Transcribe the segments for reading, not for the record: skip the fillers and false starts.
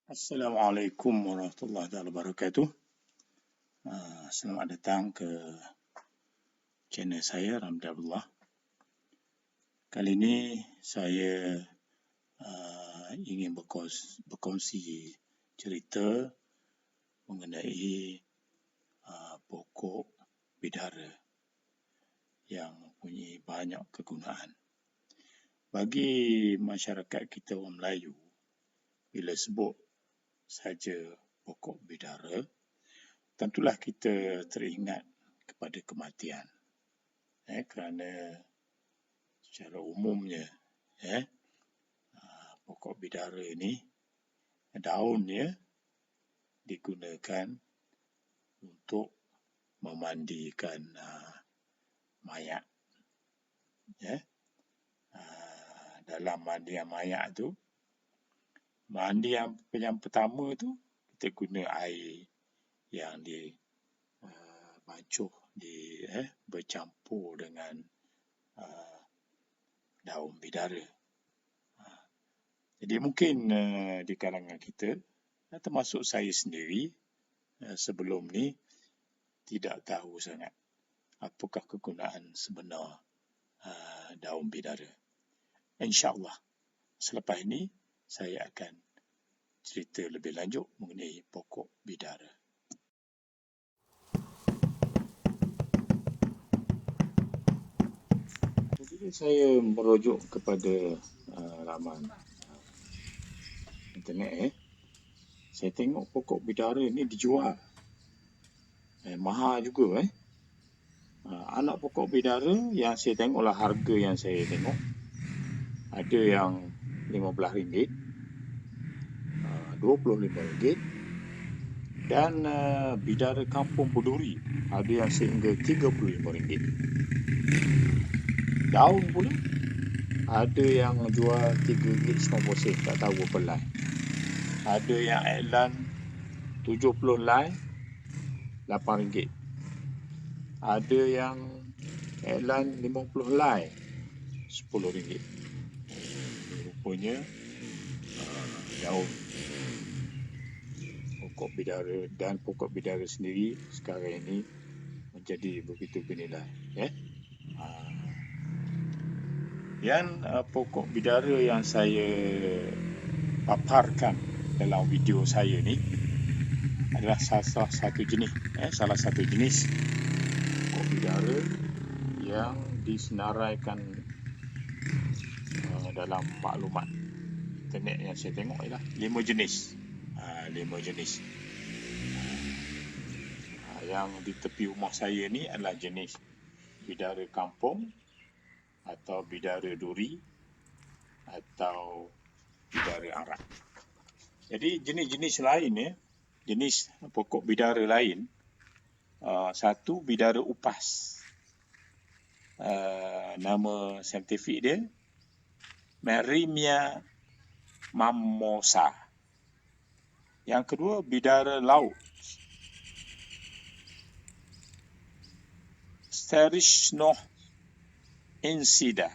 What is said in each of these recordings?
Assalamualaikum warahmatullahi wabarakatuh. Selamat datang ke channel saya, Ramli Abdullah. Kali ini saya ingin berkongsi cerita mengenai pokok bidara yang mempunyai banyak kegunaan. Bagi masyarakat kita orang Melayu, bila sebut saja pokok bidara, tentulah kita teringat kepada kematian. Kerana secara umumnya pokok bidara ini daunnya digunakan untuk memandikan mayat. Dalam mandian mayat tu, mandi yang pertama tu kita guna air yang dibancuh, bercampur dengan daun bidara. Jadi mungkin di kalangan kita, termasuk saya sendiri, sebelum ni tidak tahu sangat apakah kegunaan sebenar daun bidara. InsyaAllah selepas ini saya akan cerita lebih lanjut mengenai pokok bidara. Jadi saya merujuk kepada laman internet. Saya tengok pokok bidara ni dijual. Mahal juga. Anak pokok bidara yang saya tengoklah, harga yang saya tengok, ada yang RM15, RM25, dan bidara kampung berduri ada yang sehingga RM35. Daun pula ada yang jual RM3.90, tak tahu berapa lai. Ada yang iklan 70 lai RM8. Ada yang iklan 50 lai RM10. Rupanya daun pokok bidara, dan pokok bidara sendiri sekarang ini menjadi begitu bernilai. Yang pokok bidara yang saya paparkan dalam video saya ni adalah salah satu jenis pokok bidara yang disenaraikan dalam maklumat internet yang saya tengok ialah 5 jenis. 5 jenis. Yang di tepi rumah saya ni adalah jenis bidara kampung atau bidara duri atau bidara arak. Jadi jenis-jenis lain, jenis pokok bidara lain, satu bidara upas. Nama saintifik dia Merimia mammosa. Yang kedua bidara laut, Sterichnos insida.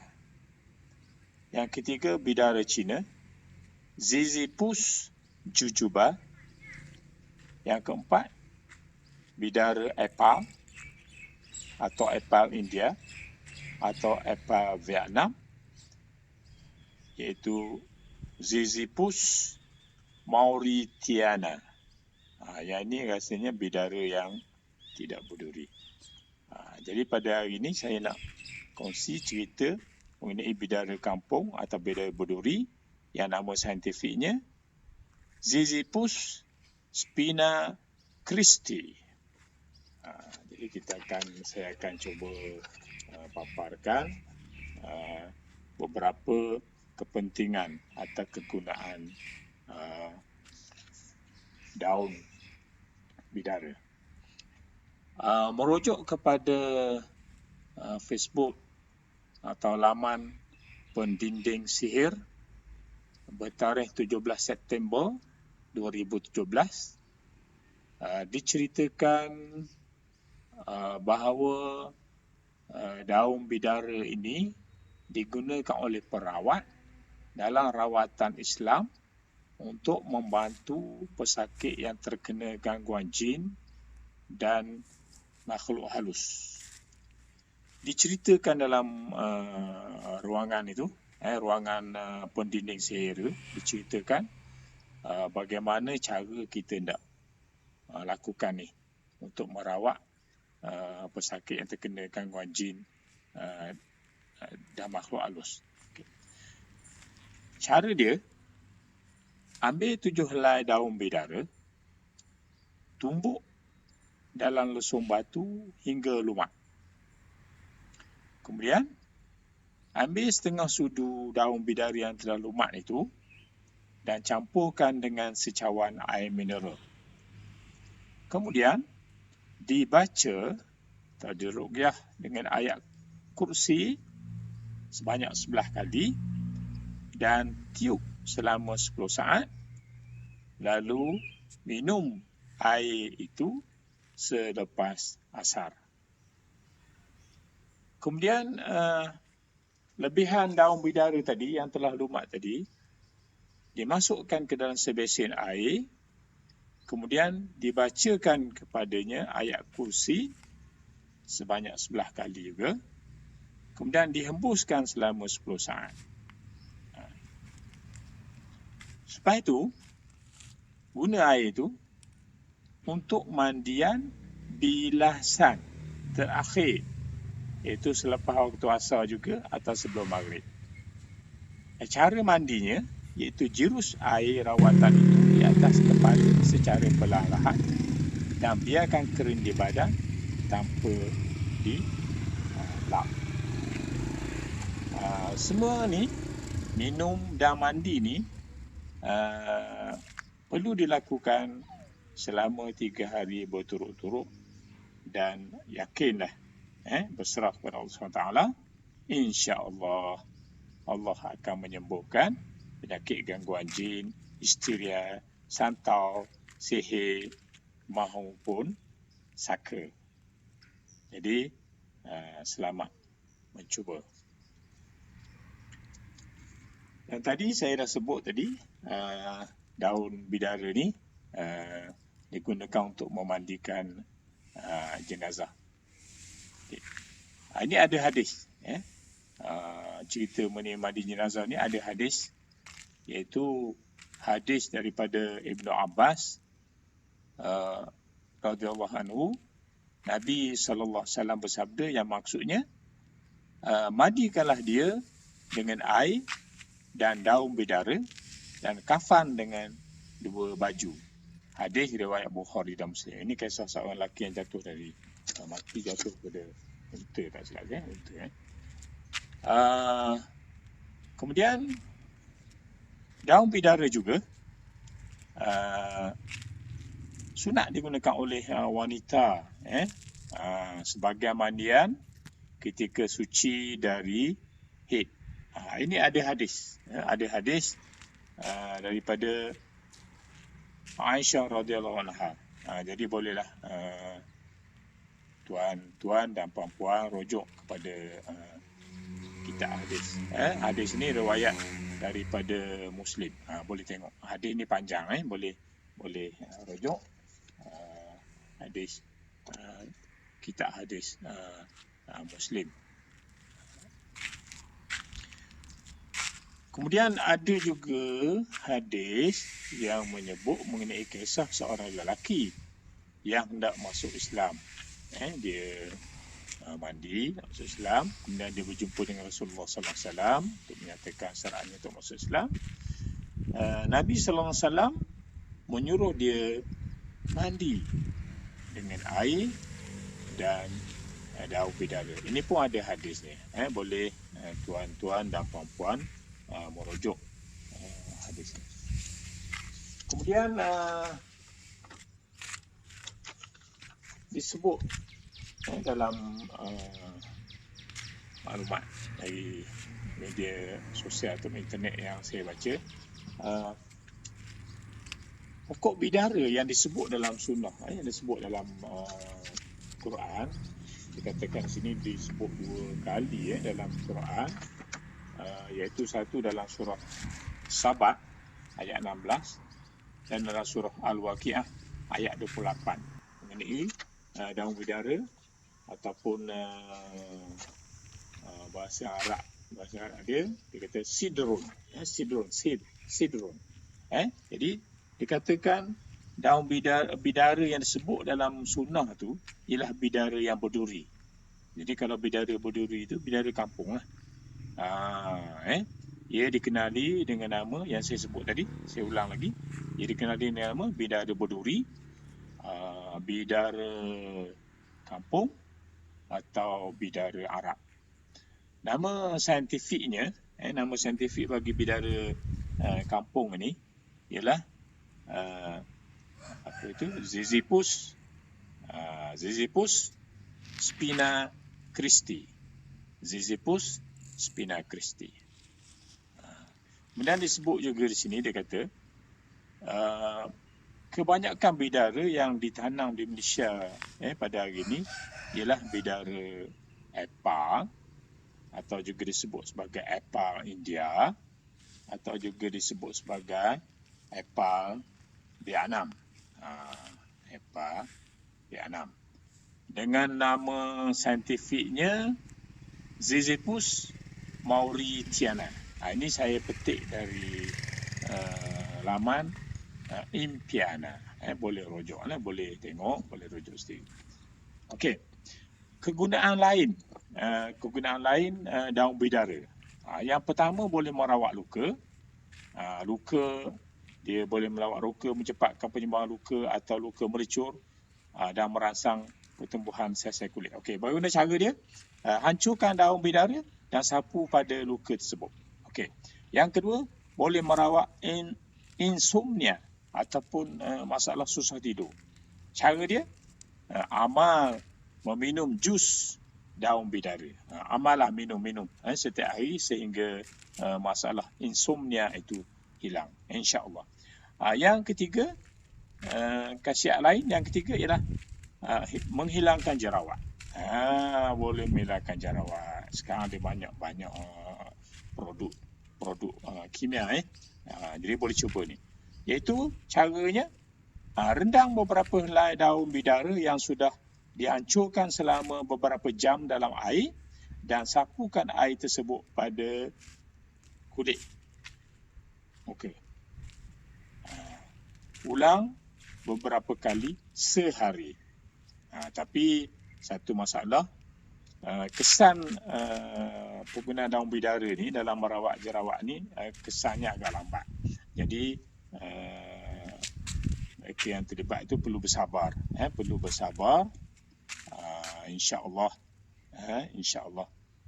Yang ketiga bidara Cina, Ziziphus jujuba. Yang keempat bidara Apple atau Apple India atau Apple Vietnam, iaitu Ziziphus mauritiana. Yang ini rasanya bidara yang tidak berduri. Jadi pada hari ini saya nak kongsi cerita mengenai bidara kampung atau bidara berduri yang nama saintifiknya Ziziphus spina Christi. Jadi saya akan cuba paparkan beberapa kepentingan atau kegunaan daun bidara. Merujuk kepada Facebook atau laman Pendinding Sihir bertarikh 17 September 2017, diceritakan bahawa daun bidara ini digunakan oleh perawat dalam rawatan Islam untuk membantu pesakit yang terkena gangguan jin dan makhluk halus. Diceritakan dalam ruangan itu, ruangan pendinding sihir itu, diceritakan bagaimana cara kita nak lakukan ni untuk merawat pesakit yang terkena gangguan jin dan makhluk halus. Okay. Cara dia, ambil 7 helai daun bidara, tumbuk dalam lesung batu hingga lumat. Kemudian, ambil setengah sudu daun bidara yang telah lumat itu dan campurkan dengan secawan air mineral. Kemudian, dibaca atau diruqyah dengan ayat kursi sebanyak 11 kali dan tiup selama 10 saat, lalu minum air itu selepas asar. Kemudian lebihan daun bidara tadi yang telah lumat tadi dimasukkan ke dalam sebesen air, kemudian dibacakan kepadanya ayat kursi sebanyak 11 kali juga, kemudian dihembuskan selama 10 saat. Lepas itu, guna air itu untuk mandian bilasan terakhir, iaitu selepas waktu asar juga atau sebelum maghrib. Cara mandinya iaitu jirus air rawatan itu di atas kepala secara perlahan dan biarkan kering di badan tanpa dilap. Semua ni, minum dan mandi ni perlu dilakukan selama 3 hari berturut-turut dan yakinlah berserah kepada Allah SWT, insya-Allah Allah akan menyembuhkan penyakit gangguan jin, histeria, santau, sihir maupun saka. Jadi selamat mencuba. Dan tadi saya dah sebut tadi daun bidara ni digunakan untuk memandikan jenazah. Okay. Ini ada hadis, cerita mengenai mandi jenazah ni ada hadis, iaitu hadis daripada Ibnu Abbas radhiyallahu anhu. Nabi SAW bersabda yang maksudnya, mandikanlah dia dengan air dan daun bidara dan kafan dengan 2 baju. Hadis riwayat Bukhari dan Muslim. Ini kisah seorang lelaki yang jatuh dari mati, jatuh pada unta, tak silap saya, unta. Kemudian daun bidara juga sunat digunakan oleh wanita sebagai mandian ketika suci dari haid. Ini ada hadis, daripada Aisyah radhiyallahu anha. Jadi bolehlah tuan-tuan dan puan-puan rujuk kepada kitab hadis. Hadis ni riwayat daripada Muslim. Boleh tengok. Hadis ni panjang, boleh rujuk hadis kitab hadis Muslim. Kemudian ada juga hadis yang menyebut mengenai kisah seorang lelaki yang hendak masuk Islam. Dia mandi, nak masuk Islam. Kemudian dia berjumpa dengan Rasulullah SAW untuk menyatakan syaratnya untuk masuk Islam. Nabi SAW menyuruh dia mandi dengan air dan daun bidara. Ini pun ada hadisnya. Boleh tuan-tuan dan puan-puan merujuk hadis ini. Kemudian disebut dalam maklumat dari media sosial atau internet yang saya baca, pokok bidara yang disebut dalam sunnah, yang disebut dalam Quran, dikatakan sini disebut 2 kali dalam Quran, iaitu satu dalam surah Sabat ayat 16 dan dalam surah Al-Waqiah ayat 28 mengenai daun bidara ataupun bahasa Arab dia kata sidrun, sidrun. Jadi dikatakan daun bidara yang disebut dalam sunnah tu ialah bidara yang berduri. Jadi kalau bidara berduri itu bidara kampung lah. Ia dikenali dengan nama yang saya sebut tadi, saya ulang lagi. Ia dikenali dengan nama bidara berduri, bidara kampung atau bidara Arab. Nama saintifiknya, nama saintifik bagi bidara kampung ini ialah Ziziphus spina Christi. Ziziphus spina Christi. Kemudian disebut juga di sini, dia kata kebanyakan bidara yang ditanam di Malaysia pada hari ini ialah bidara Epal atau juga disebut sebagai Epal India atau juga disebut sebagai Epal Vietnam. Epal Vietnam. Dengan nama saintifiknya Ziziphus mauritiana. Ini saya petik dari laman Impiana. Boleh rujuk, boleh tengok, boleh rujuk sendiri. Okey. Kegunaan lain daun bidara. Yang pertama boleh merawat luka. Luka dia boleh melawat luka, mencepatkan penyembuhan luka atau luka merecur dan merangsang pertumbuhan sel-sel kulit. Okey, bagaimana cara dia? Hancurkan daun bidara dan sapu pada luka tersebut. Okey. Yang kedua, boleh merawat insomnia ataupun masalah susah tidur. Cara dia, amal meminum jus daun bidara. Amallah minum setiap hari sehingga masalah insomnia itu hilang, insya-Allah. Yang ketiga, khasiat lain yang ketiga ialah menghilangkan jerawat. Boleh menghilangkan jerawat. Sekarang ada banyak produk kimia jadi boleh cuba ni. Iaitu caranya rendang beberapa helai daun bidara yang sudah dihancurkan selama beberapa jam dalam air dan sapukan air tersebut pada kulit. Okey. Ulang beberapa kali sehari. Tapi satu masalah, kesan penggunaan daun bidara ni dalam merawat jerawat ni kesannya agak lambat. Jadi mereka yang terlibat itu perlu bersabar. InsyaAllah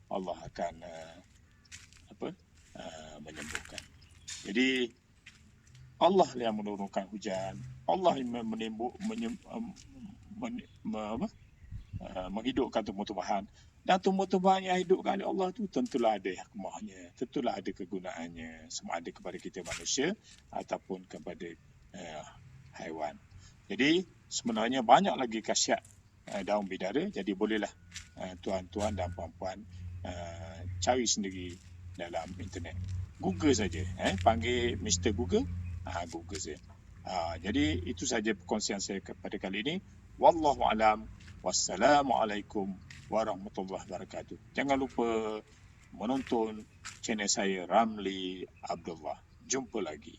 Allah akan menyembuhkan. Jadi Allah yang menurunkan hujan, Allah yang menghidupkan tumbuh-tumbuhan, dan tumbuh-tumbuhan yang hidupkan oleh Allah itu tentulah ada hikmahnya, tentulah ada kegunaannya, sama ada kepada kita manusia ataupun kepada haiwan. Jadi sebenarnya banyak lagi khasiat daun bidara. Jadi bolehlah tuan-tuan dan puan-puan cari sendiri dalam internet. Google saja, panggil Mr. Google, Google saja. Jadi itu saja perkongsian saya pada kali ini. Wallahu alam. Wassalamualaikum warahmatullahi wabarakatuh. Jangan lupa menonton channel saya Ramli Abdullah. Jumpa lagi.